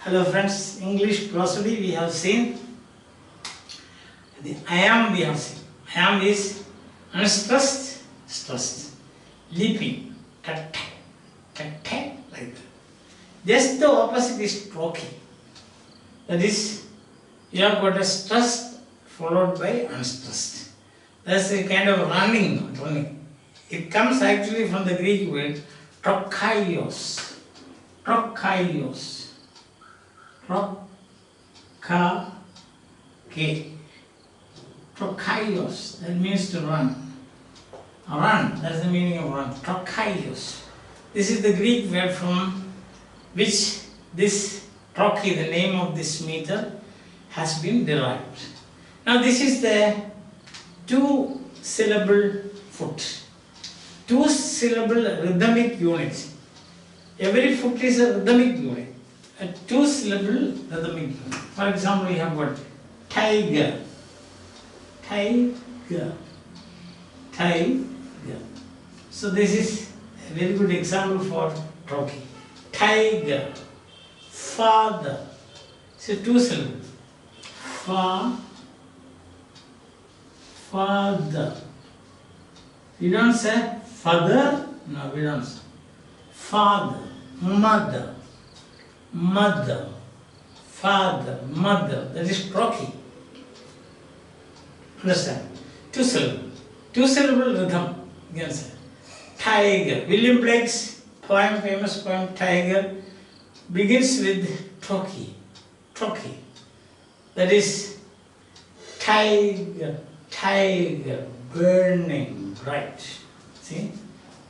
Hello friends, English prosody we have seen. The I am we have seen. I am is unstressed, stressed, leaping, tat, like that. Just the opposite is Trochee. That is, you have got a stressed followed by unstressed. That's a kind of running. It comes actually from the Greek word Trochaios. Trochaios. Trochaios, that means to run. Run, that's the meaning of run. Trochaios. This is the Greek word from which this trochee, the name of this meter, has been derived. Now this is the two-syllable foot. Two-syllable rhythmic unit. Every foot is a rhythmic unit. A two-syllable rhythmic unit. For example, we have got tiger. Tiger. So this is a very good example for trochee. Tiger. Father. So two syllables. Father. We don't say father. No, we don't say. Father. Mother. Father. Mother. That is trochee. Understand? Two syllable. Two syllable rhythm. You can say. Tiger. William Blake's poem, famous poem Tiger, begins with trochee. Trochee. That is tiger, burning bright. See?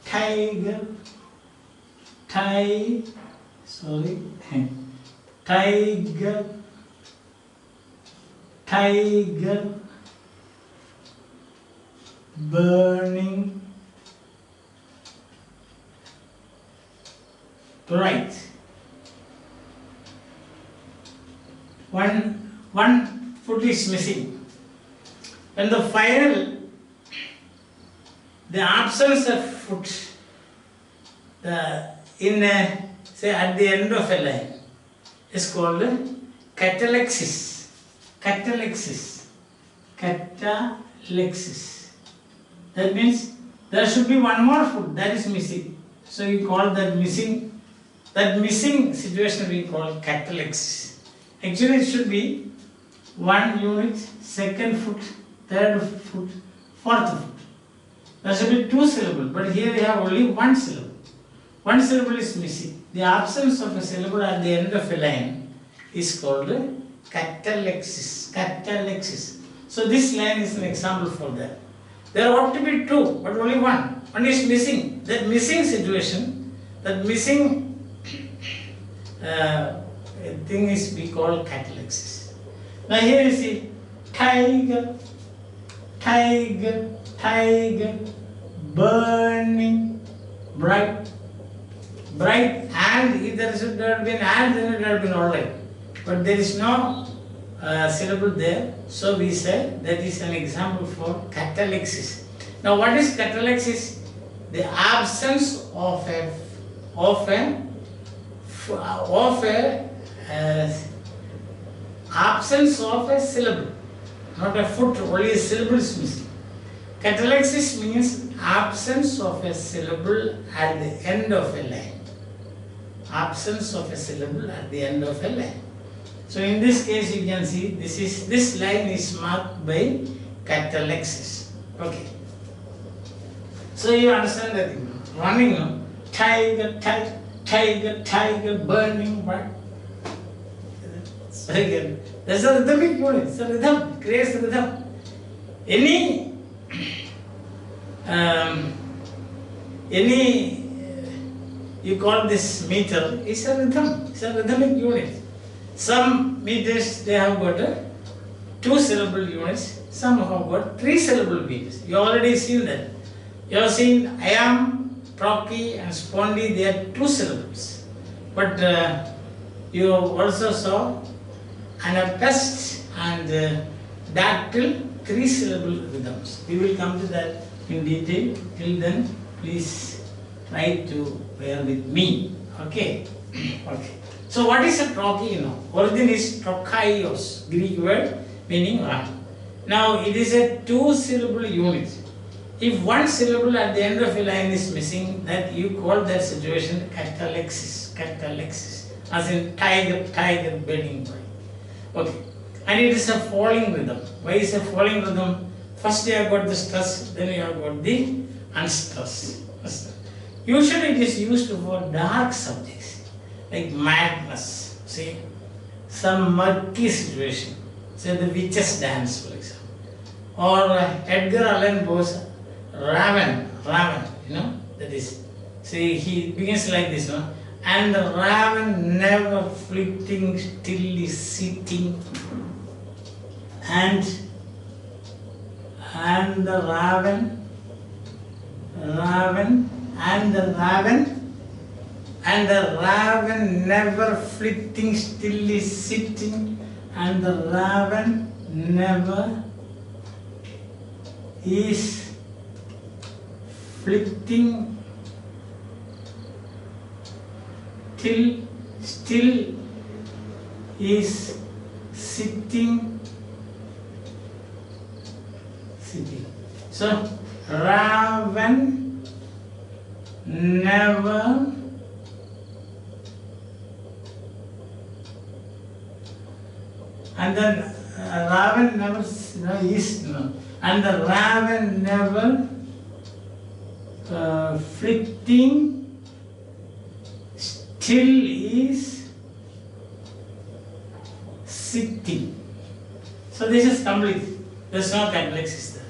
Tiger, burning bright. One foot is missing. When the final, the absence of foot, say at the end of a line, is called catalexis. Catalexis. That means there should be one more foot that is missing. So we call that missing situation we call catalexis. Actually, it should be one unit, second foot, third foot, fourth foot. There should be two syllables, but here we have only one syllable. One syllable is missing. The absence of a syllable at the end of a line is called catalexis. Catalexis. So this line is an example for that. There ought to be two, but only one. One is missing. That missing situation, that missing thing is we call catalexis. Now here you see tiger, burning, bright, and if there should have been and, then it would have been alright. But there is no syllable there, so we say that is an example for catalexis. Now what is catalexis? The absence of a syllable, not a foot, only a syllable is missing. Catalexis means absence of a syllable at the end of a line. Absence of a syllable at the end of a line. So in this case you can see this line is marked by catalexis. Okay. So you understand that thing. Running, tiger, burning, bright. So again, that's a rhythmic unit. It's a rhythm, creates a rhythm. Any you call this meter is a rhythm. It's a rhythmic unit. Some meters they have got two syllable units. Some have got three syllable meters. You already seen that. You have seen I am, trochee and spondy. They are two syllables. But you also saw anapest and dactyl, three syllable rhythms. We will come to that in detail. Till then, please try to bear with me. Okay? Okay. So what is a trochee now? Origin is trochaios, Greek word meaning one. Now it is a two-syllable unit. If one syllable at the end of a line is missing, that you call that situation catalexis, as in tiger, tiger, bedding boy. Okay. And it is a falling rhythm. Why is a falling rhythm? First you have got the stress, then you have got the unstress. Usually it is used for dark subjects like madness. See, some murky situation. Say the witches dance, for example. Or Edgar Allan Poe's Raven, that is. See, he begins like this, no? And the raven never flitting, still is sitting. And the raven never flitting, still is sitting, and the raven never is flitting, still is sitting. So, raven never and then raven never is no, and the raven never flitting, still is sitting. So this is complete. There is no complexity there.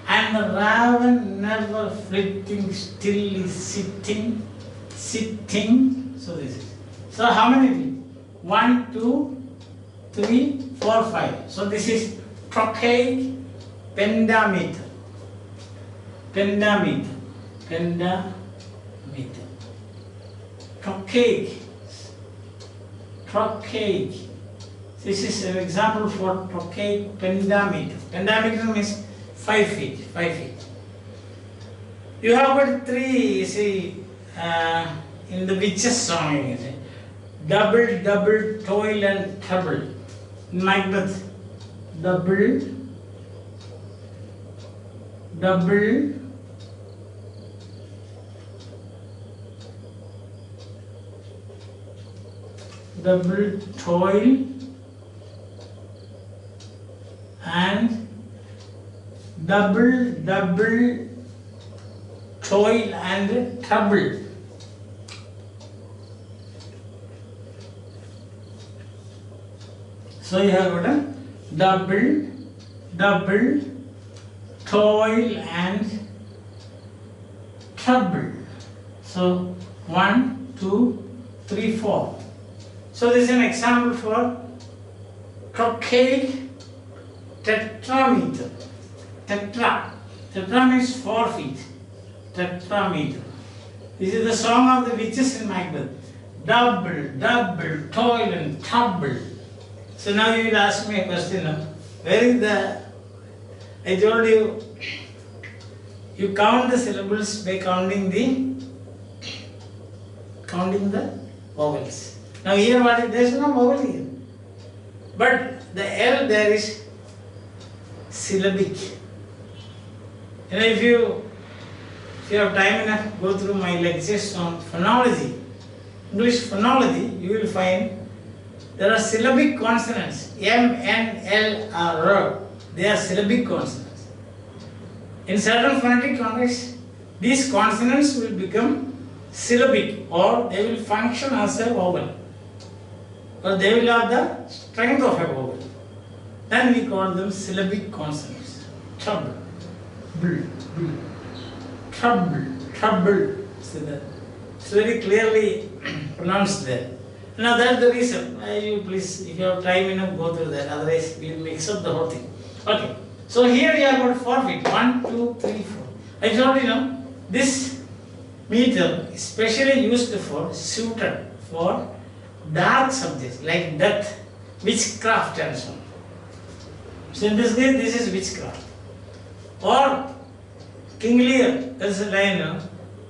And the raven never flitting, still is sitting. So this is. So how many feet? 1, 2, 3, 4, 5. So this is trochaic pentameter. Trochaic. This is an example for trochaic pentameter. Pentameter means 5 feet. You have got 3, you see, in the witches song, you see, double, toil and trouble. In Macbeth, double, toil and double toil and trouble. So you have got a double toil and trouble. So 1, 2, 3, 4. So this is an example for trochaic tetrameter. Tetra means 4 feet. Tetrameter. This is the song of the witches in Macbeth. Double, toil and trouble. So now you will ask me a question. Where is the... I told you, you count the syllables by counting the vowels. Now here what is, there is no vowel here. But the L there is syllabic. If you have time enough, go through my lectures on phonology, English phonology, you will find there are syllabic consonants. M, N, L, R. They are syllabic consonants. In certain phonetic contexts, these consonants will become syllabic or they will function as a vowel. Or they will have the strength of a vowel. Then we call them syllabic consonants. Trouble. Trouble. See that? It's very clearly pronounced there. Now that's the reason. You please, if you have time enough, go through that. Otherwise, we will mix up the whole thing. Okay. So here we have got 4 feet. 1, 2, 3, 4. I told you, this meter is specially used for suited for dark subjects like death, witchcraft and so on. So in this case, this is witchcraft. Or King Lear, there is a line,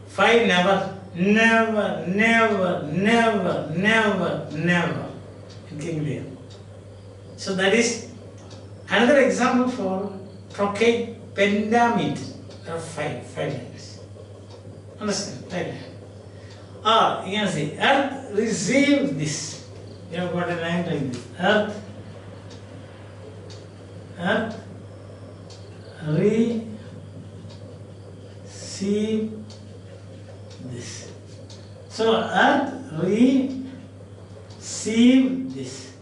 5 never, never, never, never, never, never. It came there. So that is another example for Trochee pentameter. There are five lines. Understand? 5 lines. Or you can say, earth received this. You have got a line like this. Earth received this. So earth received this.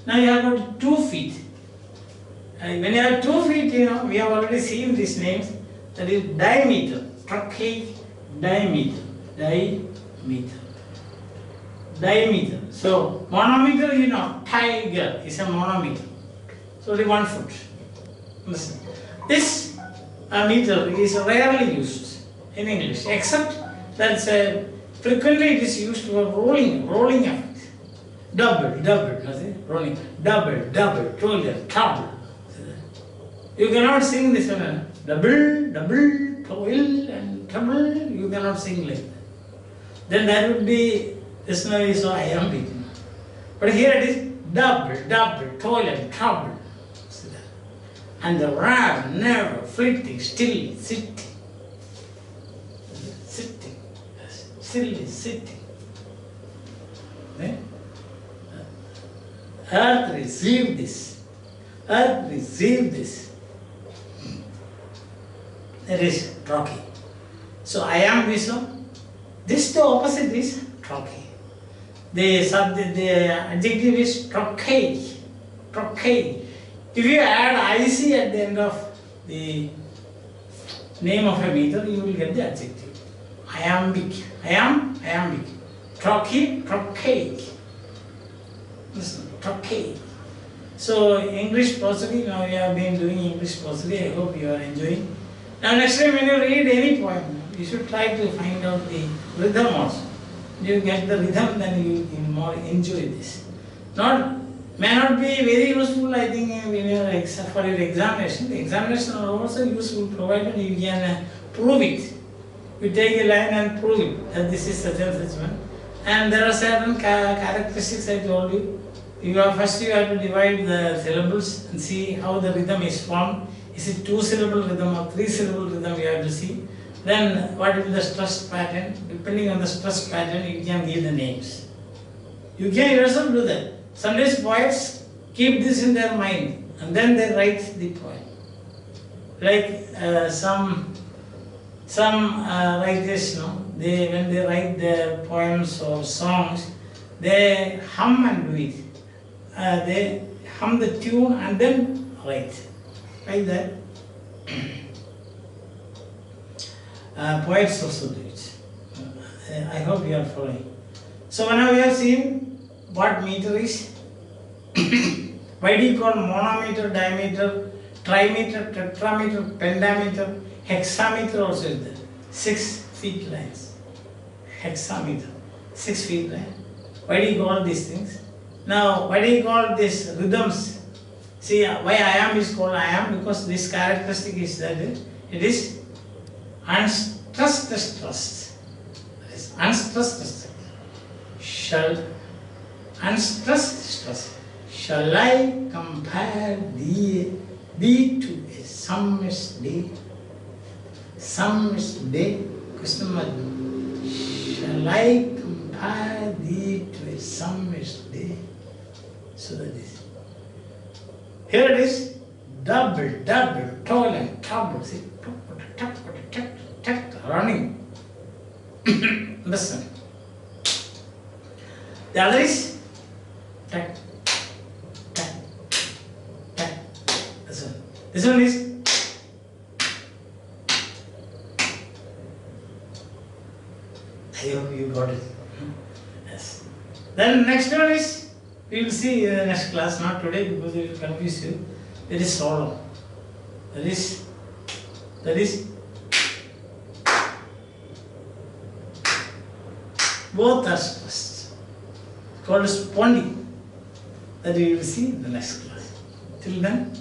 Now you have got 2 feet. And when you have 2 feet, we have already seen these names. That is diameter. Trochee diameter. Diameter. So monometer, tiger is a monometer. So only 1 foot. Listen. This meter is rarely used in English, except that frequently it is used for rolling effect. Double, rolling. Double, trouble. You cannot sing this one. Double, toil and trouble. You cannot sing like that. Then that would be, this now is so iambic. But here it is double, toil and trouble. See that? And the rag, never, fleeting, still, sitting. Still sitting. Okay? Earth received this. That is Trochee. So I am Viswam. This the opposite is Trochee. The adjective is Trochee. If you add IC at the end of the name of a meter, you will get the adjective. Iambic. Trochee. Listen, Trochee. So English prosody, now we have been doing English prosody. I hope you are enjoying. Now next time when you read any poem, you should try to find out the rhythm also. You get the rhythm, then you will more enjoy this. May not be very useful, I think, when you are for your examination. The examination are also useful provided you can prove it. You take a line and prove it that this is such and such one. And there are certain characteristics I told you. First you have to divide the syllables and see how the rhythm is formed. Is it 2-syllable rhythm or 3-syllable rhythm, you have to see. Then what is the stress pattern? Depending on the stress pattern, you can give the names. You can yourself do that. Sometimes poets keep this in their mind and then they write the poem. Like some like this, when they write their poems or songs, they hum and do it. They hum the tune and then write. Like that. Poets also do it. I hope you are following. So now we have seen what meter is. Why do you call monometer, diameter, trimeter, tetrameter, pentameter, hexameter also is there. 6 feet lines. Hexameter, 6 feet line. Why do you call these things? Now, why do you call these rhythms? See, why iamb is called iamb? Because this characteristic is that it is unstressed stressed. That is unstressed. Unstressed stress. Shall I compare thee to a summer's day? Summer's day? Question mark. Shall I compare thee to a summer's day? So that is. Here it is. Double, toil and trouble. See, running. Listen. The other is tack. This one is I hope you got it. Yes. Then next one is, we will see in the next class, not today because it will confuse you. There is solo. That is both are stressed. Called spondy. That we will see in the next class. Till then.